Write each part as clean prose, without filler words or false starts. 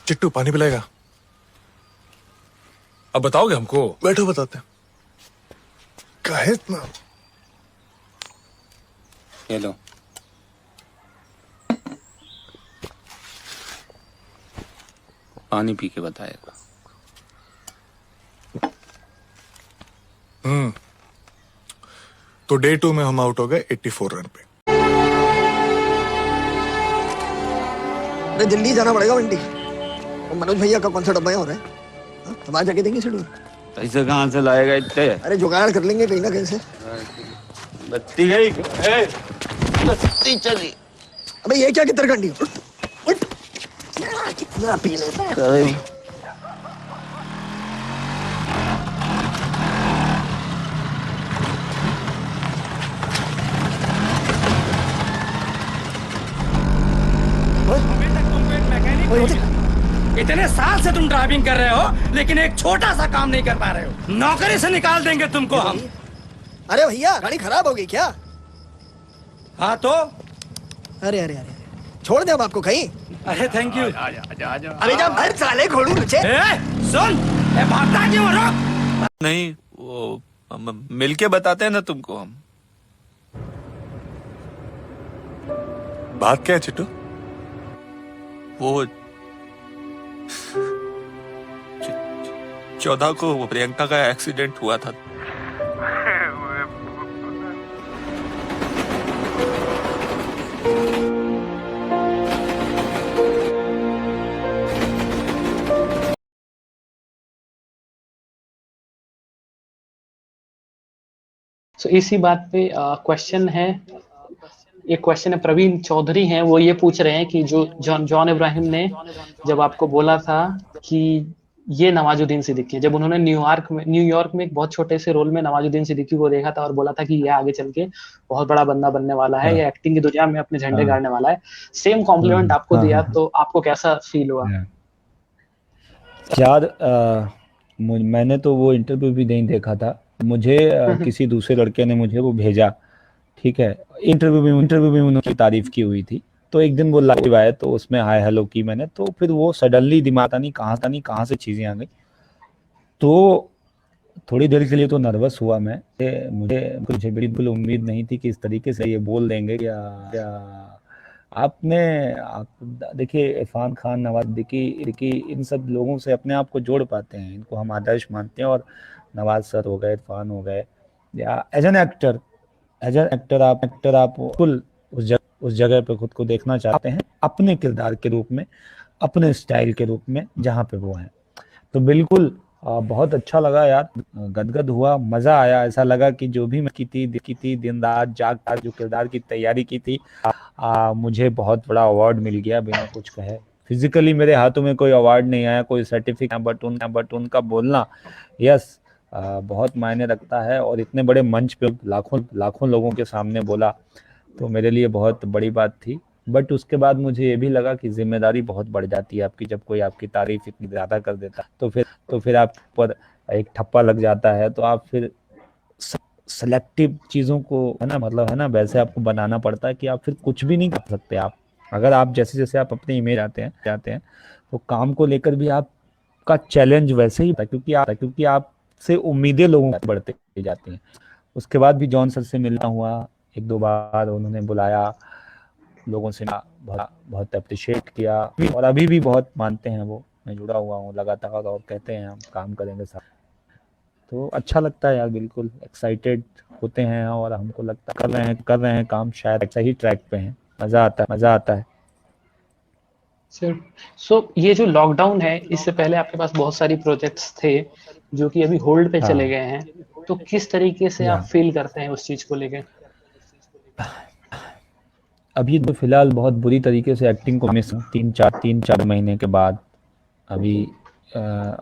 चिट्टू पानी पिलाएगा? अब बताओगे हमको? बैठो बताते हैं। काहे इतना? ये लो। पानी पी के बताएगा। तो डे 2 में हम आउट हो गए 84 रन पे। अरे दिल्ली जाना पड़ेगा बंटी। वो मनोज भैया का कौन सा डब्बा हो रहा है? हम आज जाके देंगे शेड्यूल। पैसे कहाँ से लाएगा इतने? अरे जुगाड़ कर लेंगे कहीं ना कहीं से। बत्ती गई। बत्ती चली। अबे ये क्या कितर कंडी? उठ। कितना पी लेता है। इतने साल से तुम ड्राइविंग कर रहे हो लेकिन एक छोटा सा काम नहीं कर पा रहे हो। नौकरी से निकाल देंगे तुमको हम। अरे भैया गाड़ी खराब हो गई क्या? हाँ तो अरे अरे अरे छोड़ दे अब आपको कहीं। अरे थैंक यू। अरे जब भर साले खोलू नीचे। सुन भागता क्यों? रोक। नहीं, वो मिलके बताते हैं ना तुमको हम। बात क्या है चिट्टू? वो 14 को प्रियंका का एक्सीडेंट हुआ था। तो इसी बात पे क्वेश्चन है। एक क्वेश्चन है, प्रवीण चौधरी हैं, वो ये पूछ रहे हैं कि जो जॉन इब्राहिम ने जब आपको बोला था कि ये नवाजुद्दीन सिद्दीकी, जब उन्होंने न्यूयॉर्क में एक बहुत छोटे से रोल में नवाजुद्दीन सिद्दीकी को देखा था और बोला था कि ये आगे चल के बहुत बड़ा बंदा बनने वाला है, ये एक्टिंग की दुनिया में अपने झंडे गाड़ने वाला है, सेम कॉम्प्लीमेंट आपको दिया, तो आपको कैसा फील हुआ? यार मैंने तो वो इंटरव्यू भी नहीं देखा था। मुझे किसी दूसरे लड़के ने मुझे वो भेजा, ठीक है। इंटरव्यू में उनकी तारीफ की हुई थी, तो एक दिन वो लाइव आए तो उसमें हाय हेलो की मैंने, तो फिर वो सडनली दिमाग नहीं कहाँ से चीजें आ गई। तो थोड़ी देर के लिए तो नर्वस हुआ मैं। मुझे बिल्कुल उम्मीद नहीं थी कि इस तरीके से ये बोल देंगे। क्या आप देखिए, इरफान खान, नवाज सिद्दीकी, इन सब लोगों से अपने आप को जोड़ पाते हैं, इनको हम आदर्श मानते हैं। और नवाज सर हो गए, इरफान हो गए, या एज एन एक्टर आप बिल्कुल उस जगह पे खुद को देखना चाहते हैं, अपने किरदार के रूप में, अपने स्टाइल के रूप में, जहाँ पे वो हैं। तो बिल्कुल बहुत अच्छा लगा यार, गदगद हुआ, मजा आया। ऐसा लगा कि जो भी मैं की थी दिन रात जाग कर जो किरदार की तैयारी की थी, मुझे बहुत बड़ा अवार्ड मिल गया बिना कुछ कहे। फिजिकली मेरे हाथों में कोई अवार्ड नहीं आया, कोई सर्टिफिकेट, बट उनका बोलना यस बहुत मायने रखता है। और इतने बड़े मंच पे लाखों लोगों के सामने बोला, तो मेरे लिए बहुत बड़ी बात थी। बट उसके बाद मुझे ये भी लगा कि जिम्मेदारी बहुत बढ़ जाती है आपकी, जब कोई आपकी तारीफ इतनी ज्यादा कर देता है तो फिर आप पर एक ठप्पा लग जाता है। तो आप फिर सेलेक्टिव चीजों को है ना वैसे आपको बनाना पड़ता है कि आप फिर कुछ भी नहीं कर सकते। आप अगर आप जैसे आप अपनी इमेज आते हैं तो काम को लेकर भी आपका चैलेंज वैसे ही होता है, क्योंकि आप से उम्मीदें लोगों की बढ़ते जाती हैं। उसके बाद भी जॉन सर से मिलना हुआ 1-2 बार, उन्होंने बुलाया, लोगों से बहुत अप्रिशिएट किया, और अभी भी बहुत मानते हैं वो। मैं जुड़ा हुआ हूँ लगातार, और कहते हैं हम काम करेंगे साथ। तो अच्छा लगता है यार, बिल्कुल एक्साइटेड होते हैं, और हमको लगता है कर रहे हैं काम, शायद सही ट्रैक पे हैं। मजा आता है। सो ये जो लॉकडाउन है, इससे पहले आपके पास बहुत सारी प्रोजेक्ट्स थे जो कि अभी होल्ड पे चले गए हैं, तो किस तरीके से आप फील करते हैं उस चीज को लेके? अभी तो फिलहाल बहुत बुरी तरीके से एक्टिंग को मिस 3-4 महीने के बाद। अभी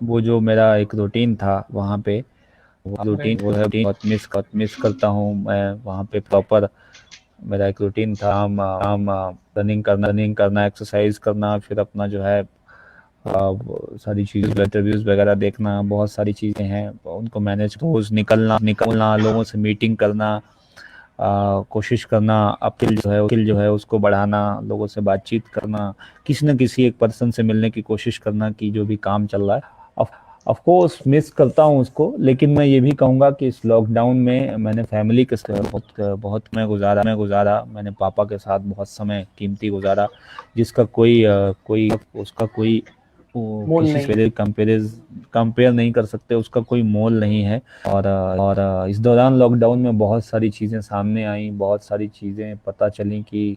वो जो मेरा एक रूटीन था वहाँ पे, वो बहुत मिस करता हूँ मैं। वहाँ पे प्रॉपर मेरा एक रूटीन था, रनिंग करना, एक्सरसाइज करना, फिर अपना जो है सारी चीज़, इंटरव्यूज वगैरह देखना, बहुत सारी चीज़ें हैं उनको मैनेज, रोज निकलना, लोगों से मीटिंग करना, कोशिश करना, अपील जो है उसको बढ़ाना, लोगों से बातचीत करना, किसी न किसी एक पर्सन से मिलने की कोशिश करना कि जो भी काम चल रहा है। ऑफ कोर्स मिस करता हूँ उसको, लेकिन मैं ये भी कहूँगा कि इस लॉकडाउन में मैंने फैमिली के साथ बहुत समय गुजारा। मैंने पापा के साथ बहुत समय कीमती गुजारा, जिसका कोई उसका कोई मोल किसी नहीं। से कंपेयर नहीं कर सकते, उसका कोई मोल नहीं है। और इस दौरान लॉकडाउन में बहुत सारी चीज़ें सामने आई, बहुत सारी चीज़ें पता चली कि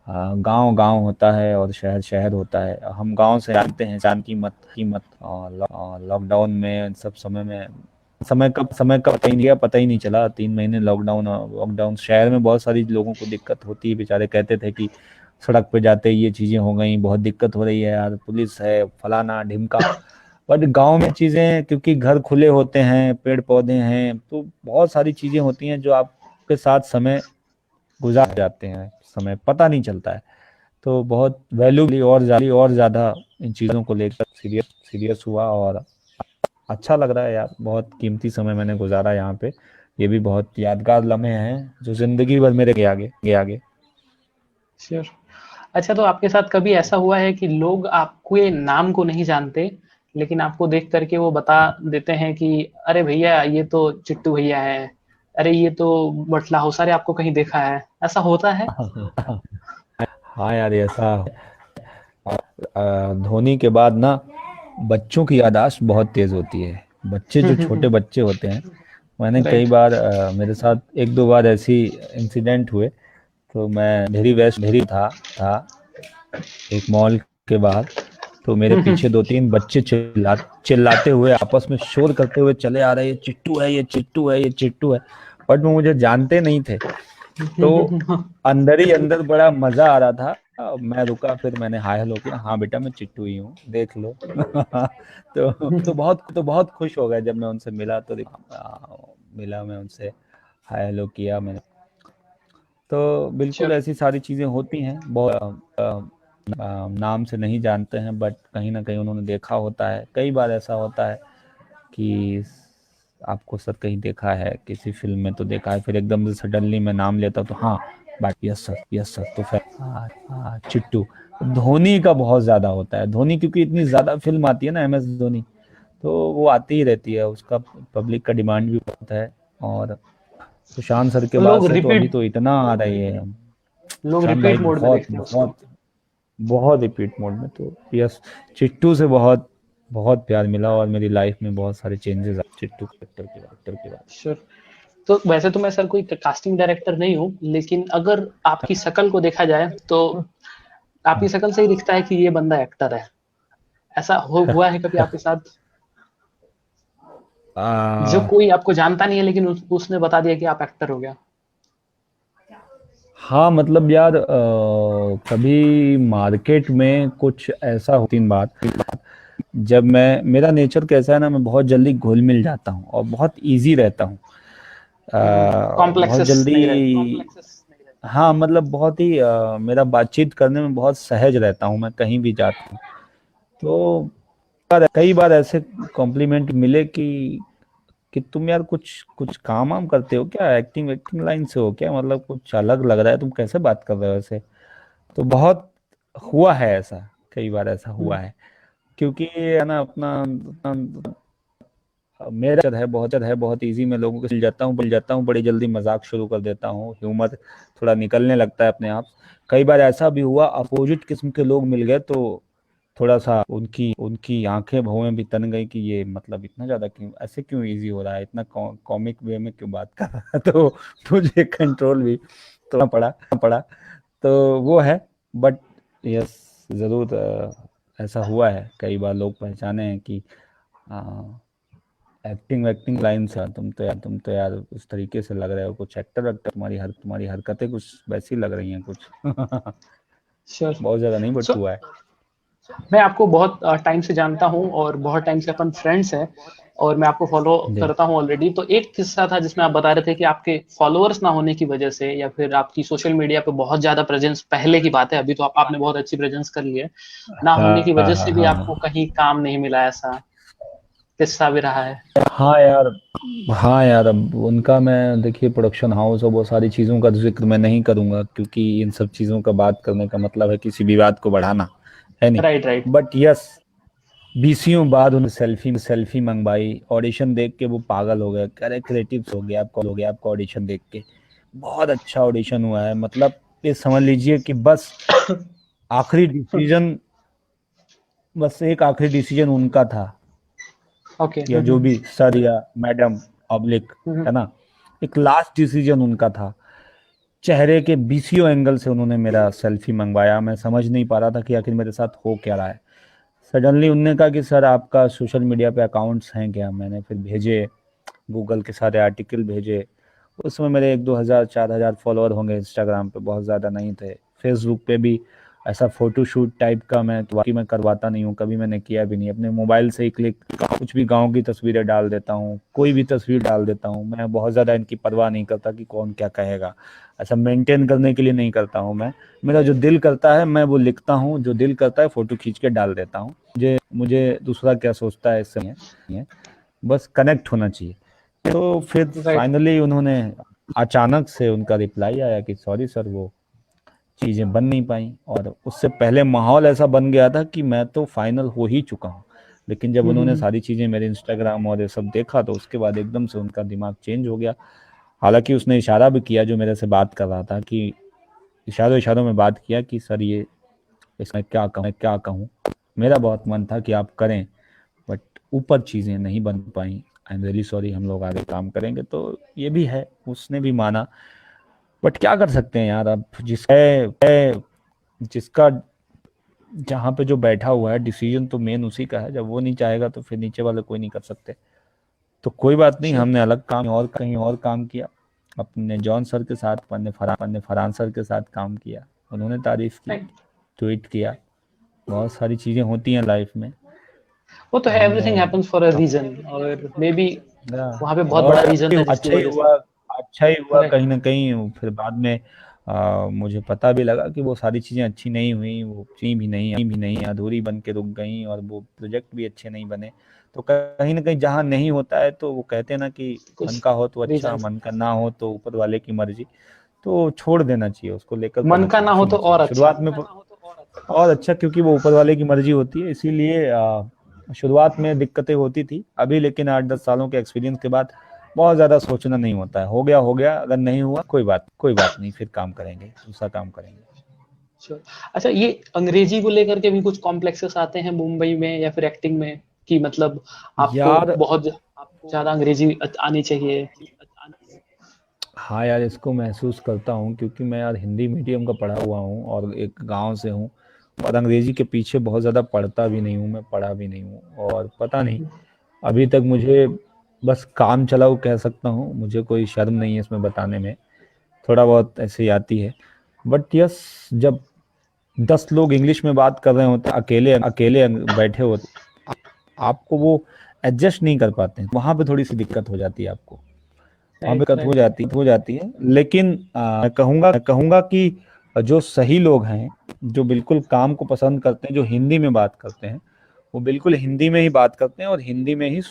गांव गांव होता है और शहर शहर होता है। हम गांव से जानते हैं जान कीमत और लॉकडाउन में सब समय कब पता ही नहीं चला। 3 महीने लॉकडाउन शहर में बहुत सारी लोगों को दिक्कत होती है। बेचारे कहते थे कि सड़क पे जाते ये चीजें हो गई, बहुत दिक्कत हो रही है यार, पुलिस है, फलाना ढिमका। बट गांव में चीजें, क्योंकि घर खुले होते हैं, पेड़ पौधे हैं, तो बहुत सारी चीजें होती हैं जो आपके साथ समय गुजार जाते हैं, समय पता नहीं चलता है। तो बहुत वैल्यू और ज्यादा इन चीजों को लेकर सीरियस हुआ और अच्छा लग रहा है यार। बहुत कीमती समय मैंने गुजारा यहाँ पे। ये भी बहुत यादगार लम्हे हैं जो जिंदगी भर मेरे आगे। श्योर। अच्छा, तो आपके साथ कभी ऐसा हुआ है कि लोग आपके नाम को नहीं जानते, लेकिन आपको देख करके वो बता देते हैं कि अरे भैया ये तो चिट्टू भैया है, अरे ये तो बटला हो, सारे आपको कहीं देखा है, ऐसा होता है? हाँ यार, ऐसा धोनी के बाद ना बच्चों की याददाश्त बहुत तेज होती है। बच्चे जो छोटे बच्चे होते हैं, मैंने कई बार मेरे साथ 1-2 बार ऐसी इंसिडेंट हुए। तो मैं भेरी था एक मॉल के बाहर, तो मेरे पीछे 2-3 बच्चे चिल्लाते हुए आपस में शोर करते हुए चले आ रहे, ये चिट्टू है, ये चिट्टू है, ये चिट्टू है। बट वो मुझे जानते नहीं थे, तो अंदर ही अंदर बड़ा मजा आ रहा था। मैं रुका, फिर मैंने हाय हेलो किया, हाँ बेटा मैं चिट्टू ही हूँ, देख लो। तो बहुत खुश हो गए जब मैं उनसे मिला। तो मैं उनसे हाय हेलो किया मैंने। तो बिल्कुल ऐसी सारी चीजें होती हैं। बहुत नाम से नहीं जानते हैं, बट कहीं ना कहीं उन्होंने देखा होता है। कई बार ऐसा होता है कि आपको सर कहीं देखा है, किसी फिल्म में तो देखा है, फिर एकदम से सडनली मैं नाम लेता हूँ तो हाँ बट यस सर, तो फिर चिट्टू। धोनी का बहुत ज्यादा होता है। धोनी क्योंकि इतनी ज्यादा फिल्म आती है ना, MS धोनी, तो वो आती ही रहती है, उसका पब्लिक का डिमांड भी बहुत है। और सुशांत सर के बाद से तो अभी तो इतना आ रही है, लोग रिपीट मोड में देखते हैं बहुत रिपीट मोड में। तो यस, चिट्टू से बहुत प्यार मिला और मेरी लाइफ में बहुत सारे चेंजेस आए चिट्टू कैरेक्टर के बाद। श्योर। तो वैसे तो मैं सर कोई कास्टिंग डायरेक्टर नहीं हूँ, लेकिन अगर आपकी शक्ल को देखा जाए तो आपकी शक्ल से ही दिखता है कि ये बंदा एक्टर है। ऐसा हुआ है कभी आपके साथ? जो कोई आपको जानता नहीं है, लेकिन उसने बता दिया कि आप एक्टर हो गया। हाँ मतलब यार, कभी मार्केट में कुछ ऐसा होती बात, जब मेरा नेचर कैसा है ना, मैं बहुत जल्दी घुल मिल जाता हूँ और बहुत इजी रहता हूँ। बहुत जल्दी, हाँ मतलब बहुत ही मेरा बातचीत करने में बहुत सहज रहता हूँ मैं कहीं भी जाता हूँ। तो कई बार ऐसे कॉम्प्लीमेंट मिले कि तुम यार कुछ काम करते हो क्या, एक्टिंग लाइन से हो क्या, मतलब कुछ अलग लग रहा है, तुम कैसे बात कर रहे हो ऐसे। तो बहुत हुआ है ऐसा, कई बार ऐसा हुआ है, क्योंकि है ना अपना मेरा बहुत इजी, मैं लोगों को मिल जाता हूँ, बड़ी जल्दी मजाक शुरू कर देता हूँ, ह्यूमर थोड़ा निकलने लगता है अपने आप। कई बार ऐसा भी हुआ, अपोजिट किस्म के लोग मिल गए तो थोड़ा सा उनकी आंखें भौं भी तन गई कि ये मतलब इतना ज्यादा क्यों इजी हो रहा है, इतना कॉमिक वे में क्यों बात कर रहा है। तो मुझे कंट्रोल भी थोड़ा पड़ा। तो वो है, बट यस जरूर ऐसा हुआ है कई बार, लोग पहचाने हैं कि एक्टिंग लाइन से तुम तो यार उस तरीके से लग रहे हो, कुछ एक्टर तुम्हारी हरकतें कुछ वैसी लग रही हैं कुछ। बहुत ज्यादा नहीं, बट हुआ है। मैं आपको बहुत टाइम से जानता हूँ और बहुत टाइम से अपन फ्रेंड्स हैं, और मैं आपको फॉलो करता हूँ ऑलरेडी। तो एक किस्सा था जिसमें आप बता रहे थे कि आपके फॉलोअर्स ना होने की वजह से, या फिर आपकी सोशल मीडिया पे बहुत ज्यादा प्रेजेंस, पहले की बात है, अभी तो आपने बहुत अच्छी प्रेजेंस कर ली है, ना होने की वजह से भी आपको कहीं काम नहीं मिला ऐसा। किस्सा भी रहा है। हाँ यार, हाँ यार, अब उनका मैं देखिए प्रोडक्शन हाउस और वो सारी चीज़ों का जिक्र मैं नहीं करूँगा, क्योंकि इन सब चीज़ों का बात करने का मतलब है किसी विवाद को बढ़ाना, है नहीं। राइट। बट यस, बीसियों बाद उन्हें सेल्फी मंगवाई, ऑडिशन देख के वो पागल हो गए, अरे क्रिएटिव हो गया आपका ऑडिशन देख के। बहुत अच्छा ऑडिशन हुआ है, मतलब ये समझ लीजिए कि बस एक आखिरी डिसीजन उनका था, ओके। या जो भी सर या मैडम पब्लिक, है ना, एक लास्ट डिसीजन उनका था। चेहरे के बीसियों एंगल से उन्होंने मेरा सेल्फी मंगवाया, मैं समझ नहीं पा रहा था कि आखिर मेरे साथ हो क्या रहा है। सडनली उन्होंने कहा कि सर आपका सोशल मीडिया पे अकाउंट्स हैं क्या? मैंने फिर भेजे, गूगल के सारे आर्टिकल भेजे। उस समय मेरे 1-2 हज़ार 4 हज़ार फॉलोअर होंगे इंस्टाग्राम पे, बहुत ज़्यादा नहीं थे। फेसबुक पे भी ऐसा फोटोशूट टाइप का मैं करवाता नहीं हूँ, कभी मैंने किया भी नहीं। अपने मोबाइल से ही कुछ भी गांव की तस्वीरें डाल देता हूँ, कोई भी तस्वीर डाल देता हूँ। मैं बहुत ज़्यादा इनकी परवाह नहीं करता कि कौन क्या कहेगा, ऐसा मेंटेन करने के लिए नहीं करता हूँ मैं। मेरा जो दिल करता है मैं वो लिखता हूँ, जो दिल करता है फोटो खींच के डाल देता हूँ। मुझे दूसरा क्या सोचता है इससे नहीं है, बस कनेक्ट होना चाहिए। तो फिर फाइनली उन्होंने अचानक से उनका रिप्लाई आया कि सॉरी सर, वो चीज़ें बन नहीं पाई। और उससे पहले माहौल ऐसा बन गया था कि मैं तो फाइनल हो ही चुका हूँ, लेकिन जब उन्होंने सारी चीज़ें मेरे इंस्टाग्राम और ये सब देखा तो उसके बाद एकदम से उनका दिमाग चेंज हो गया। हालांकि उसने इशारा भी किया, जो मेरे से बात कर रहा था, कि इशारों में बात किया कि सर ये इसमें क्या कहूँ, मेरा बहुत मन था कि आप करें, बट ऊपर चीज़ें नहीं बन पाई। आई एम रियली सॉरी, हम लोग आगे काम करेंगे। तो ये भी है, उसने भी माना। बट क्या कर सकते हैं यार, अब जिसका जहाँ पे जो बैठा हुआ है, डिसीजन तो मेन उसी का है। जब वो नहीं चाहेगा तो फिर नीचे वाले कोई नहीं कर सकते। तो कोई बात नहीं, हमने अलग काम और कहीं और काम किया। अपने जॉन सर के साथ, अपने फरहान सर के साथ काम किया, उन्होंने तारीफ की, ट्वीट किया। बहुत सारी चीजें होती हैं लाइफ में, वो तो everything happens for a reason, और मे बी वहाँ पे बहुत बड़ा रीजन था अच्छा ही हुआ कहीं ना कहीं। फिर बाद में मुझे पता भी लगा कि वो सारी चीजें अच्छी नहीं हुई, वो भी नहीं अधूरी बन के रुक गई, और वो प्रोजेक्ट भी अच्छे नहीं बने। तो कहीं ना कहीं जहाँ नहीं होता है तो वो कहते हैं ना कि मन का हो तो अच्छा, मन का ना हो तो ऊपर वाले की मर्जी। तो छोड़ देना चाहिए उसको, लेकर मन का ना हो तो और अच्छा, शुरुआत में और अच्छा, क्योंकि वो ऊपर वाले की मर्जी होती है। इसीलिए शुरुआत में दिक्कतें होती थी। अभी लेकिन 8-10 सालों के एक्सपीरियंस के बाद बहुत ज्यादा सोचना नहीं होता है। हो गया, अगर नहीं हुआ कोई बात नहीं, फिर काम करेंगे, दूसरा काम करेंगे। अच्छा, ये अंग्रेजी को लेकर के भी कुछ कॉम्प्लेक्सेस आते हैं मुंबई में या फिर एक्टिंग में, कि मतलब आपको बहुत ज्यादा अंग्रेजी आनी चाहिए? हाँ यार, इसको महसूस करता हूँ, क्योंकि मैं यार हिंदी मीडियम का पढ़ा हुआ हूँ और एक गांव से हूँ, और अंग्रेजी के पीछे बहुत ज़्यादा पढ़ता भी नहीं हूँ, मैं पढ़ा भी नहीं हूँ। और पता नहीं, अभी तक मुझे बस काम चलाऊ कह सकता हूँ, मुझे कोई शर्म नहीं है इसमें बताने में, थोड़ा बहुत ऐसे ही आती है। बट यस, जब 10 लोग इंग्लिश में बात कर रहे होते, अकेले बैठे होते, आपको वो एडजस्ट नहीं कर पाते हैं, वहाँ पे थोड़ी सी दिक्कत हो जाती है आपको, वहाँ पे दिक्कत हो जाती है। लेकिन मैं कहूँगा कि जो सही लोग हैं, जो बिल्कुल काम को पसंद करते हैं, जो हिंदी में बात करते हैं, वो बिल्कुल हिंदी में ही बात करते हैं और हिंदी में ही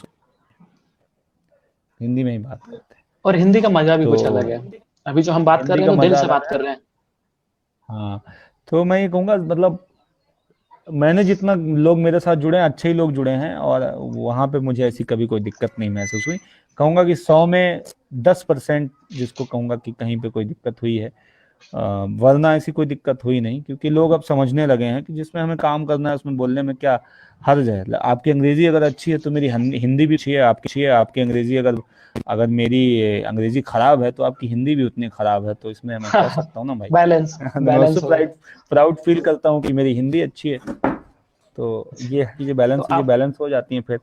बात करते हैं। और हिंदी का मजा भी कुछ अलग है। अभी जो हम बात कर रहे हैं, दिल से बात कर रहे हैं। हाँ, तो मैं ये कहूँगा, मतलब मैंने जितना लोग मेरे साथ जुड़े हैं, अच्छे ही लोग जुड़े हैं, और वहाँ पे मुझे ऐसी कभी कोई दिक्कत नहीं महसूस हुई। कहूँगा कि 100 में 10% जिसको कहूँगा कि कहीं पे कोई दिक्कत हुई है, वरना ऐसी कोई दिक्कत हुई नहीं। क्योंकि लोग अब समझने लगे हैं कि जिसमें हमें काम करना है उसमें बोलने में क्या हर्ज है। आपकी अंग्रेजी अगर अच्छी है तो मेरी हिंदी भी अच्छी है, आपकी अंग्रेजी अगर मेरी अंग्रेजी खराब है तो आपकी हिंदी भी उतनी खराब है। तो इसमें मैं कह सकता हूँ ना भाई, बैलेंस प्राउड फील करता हूँ कि मेरी हिंदी अच्छी है। तो ये चीजें बैलेंस हो जाती हैं। फिर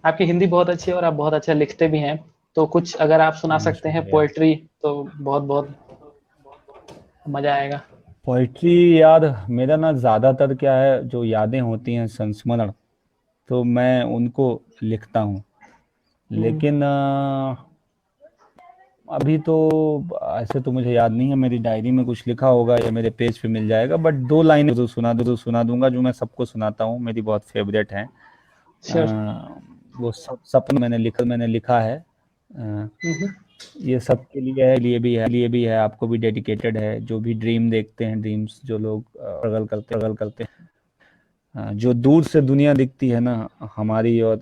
आपकी हिंदी बहुत अच्छी है और आप बहुत अच्छा लिखते भी हैं, तो कुछ अगर आप सुना सकते हैं पोएट्री तो बहुत मजा आएगा। पोइट्री यार, मेरा ना ज़्यादातर क्या है, जो यादें होती हैं, संस्मरण, तो मैं उनको लिखता हूँ। लेकिन अभी तो ऐसे तो मुझे याद नहीं है, मेरी डायरी में कुछ लिखा होगा या मेरे पेज पे मिल जाएगा। बट 2 लाइनें तो सुना दूंगा, जो मैं सबको सुनाता हूँ, मेरी बहुत फेवरेट हैं। वो सब सपना मैंने लिखा है। ये सब के लिए भी है, आपको भी डेडिकेटेड है। जो भी ड्रीम देखते हैं, ड्रीम्स जो लोग स्ट्रगल करते हैं, जो दूर से दुनिया दिखती है ना हमारी, और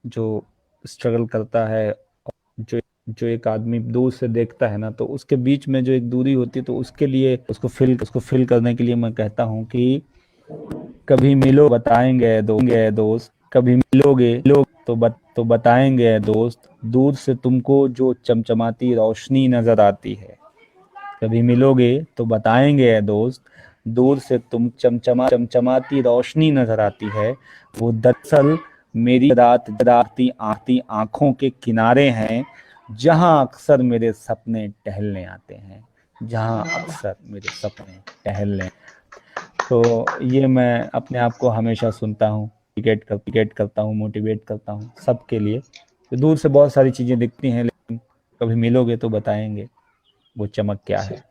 जो स्ट्रगल करता है, जो एक आदमी दूर से देखता है ना, तो उसके बीच में जो एक दूरी होती है, तो उसके लिए उसको फिल करने के लिए मैं कहता हूँ कि कभी मिलो बताएंगे दोस्त, कभी मिलोगे तो बताएंगे दोस्त, दूर से तुमको जो चमचमाती रोशनी नजर आती है। कभी मिलोगे तो बताएंगे दोस्त, दूर से तुम चमचमाती रोशनी नजर आती है। वो दरअसल मेरी राती आंखों के किनारे हैं, जहां अक्सर मेरे सपने टहलने आते हैं, तो ये मैं अपने आप को हमेशा सुनता हूँ, क्रिकेट करता हूँ, मोटिवेट करता हूँ सबके लिए। तो दूर से बहुत सारी चीजें दिखती हैं, लेकिन कभी मिलोगे तो बताएंगे वो चमक क्या है।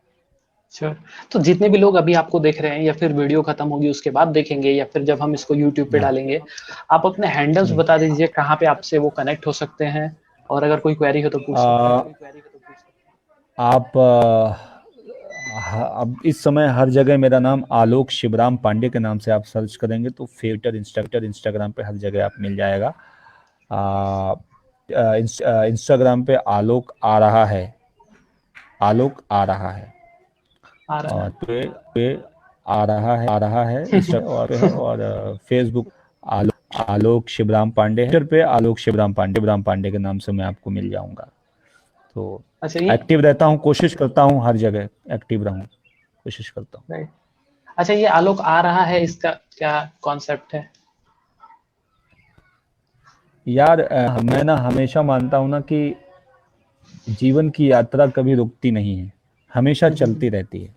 श्योर। तो जितने भी लोग अभी आपको देख रहे हैं, या फिर वीडियो खत्म होगी उसके बाद देखेंगे, या फिर जब हम इसको यूट्यूब पे डालेंगे, आप अपने हैंडल्स बता दीजिए कहाँ पे आपसे वो कनेक्ट हो सकते हैं, और अगर कोई क्वेरी हो तो पूछ सकते हैं। आप अब इस समय हर जगह मेरा नाम आलोक शिवराम पांडे के नाम से आप सर्च करेंगे तो ट्विटर, इंस्टाग्राम पे हर जगह आप मिल जाएगा। इंस्टाग्राम पे आलोक आ रहा है, और पे आ रहा है और फेसबुक आलोक शिवराम पांडे, ट्विटर पे आलोक शिवराम पांडे के नाम से मैं आपको मिल जाऊंगा। तो अच्छा, एक्टिव रहता हूँ, कोशिश करता हूँ हर जगह एक्टिव रहूं, कोशिश करता हूँ। अच्छा, ये आलोक आ रहा है, इसका क्या कॉन्सेप्ट है? यार मैं ना हमेशा मानता हूँ ना कि जीवन की यात्रा कभी रुकती नहीं है, हमेशा चलती रहती है।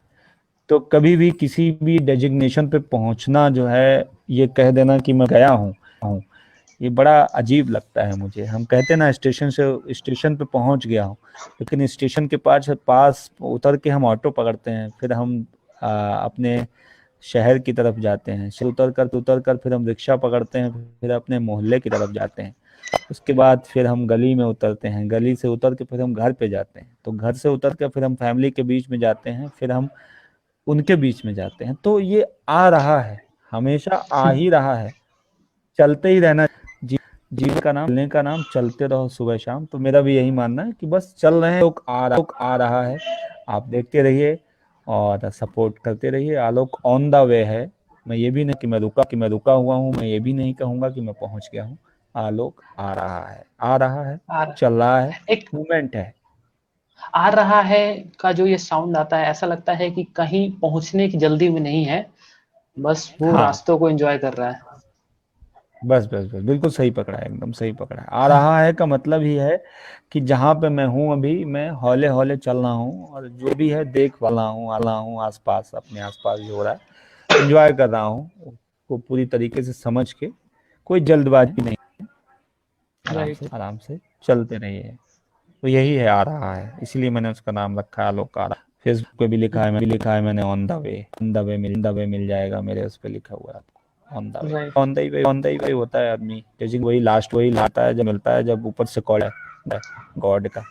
तो कभी भी किसी भी डेजिग्नेशन पे पहुंचना जो है, ये कह देना कि मैं गया हूँ, ये बड़ा अजीब लगता है मुझे। हम कहते हैं ना स्टेशन पे पहुंच गया हूँ, लेकिन स्टेशन के पास उतर के हम ऑटो पकड़ते हैं, फिर हम अपने शहर की तरफ जाते हैं, उतर कर फिर हम रिक्शा पकड़ते हैं, फिर अपने मोहल्ले की तरफ जाते हैं, उसके बाद फिर हम गली में उतरते हैं, गली से उतर के फिर हम घर पे जाते हैं, तो घर से उतर के फिर हम फैमिली के बीच में जाते हैं, फिर हम उनके बीच में जाते हैं। तो ये आ रहा है, हमेशा आ ही रहा है, चलते ही रहना। जीवन का नाम चलते रहो सुबह शाम। तो मेरा भी यही मानना है कि बस चल रहे हैं, लोग आ रहा है, आप देखते रहिए और सपोर्ट करते रहिए। आलोक ऑन द वे है। मैं ये भी नहीं कि मैं रुका हुआ हूँ, मैं ये भी नहीं कहूंगा कि मैं पहुंच गया हूँ। आलोक आ रहा है, चल रहा है, एक मूवमेंट है। आ रहा है का जो ये साउंड आता है, ऐसा लगता है कि कहीं पहुंचने की जल्दी में नहीं है, बस वो रास्तों को एंजॉय कर रहा है। बस बिल्कुल सही पकड़ा है, एकदम सही पकड़ा है। आ रहा है का मतलब ही है कि जहां पे मैं हूं अभी, मैं हौले हौले चल रहा हूं, और जो भी है देख वाला हूं आसपास, अपने आसपास जो हो रहा है एंजॉय कर रहा हूं, उसको पूरी तरीके से समझ के। कोई जल्दबाजी नहीं, आराम से चलते रहिए। तो यही है, आ रहा है, इसीलिए मैंने उसका नाम रखा है आलोक आ रहा है। फेसबुक पे भी लिखा है मैंने ऑन द वे मिल जाएगा, मेरे उस पे लिखा हुआ है ऑन द वे होता है आदमी, वही लास्ट वही लाता है जब मिलता है, जब ऊपर से कॉल है गॉड का।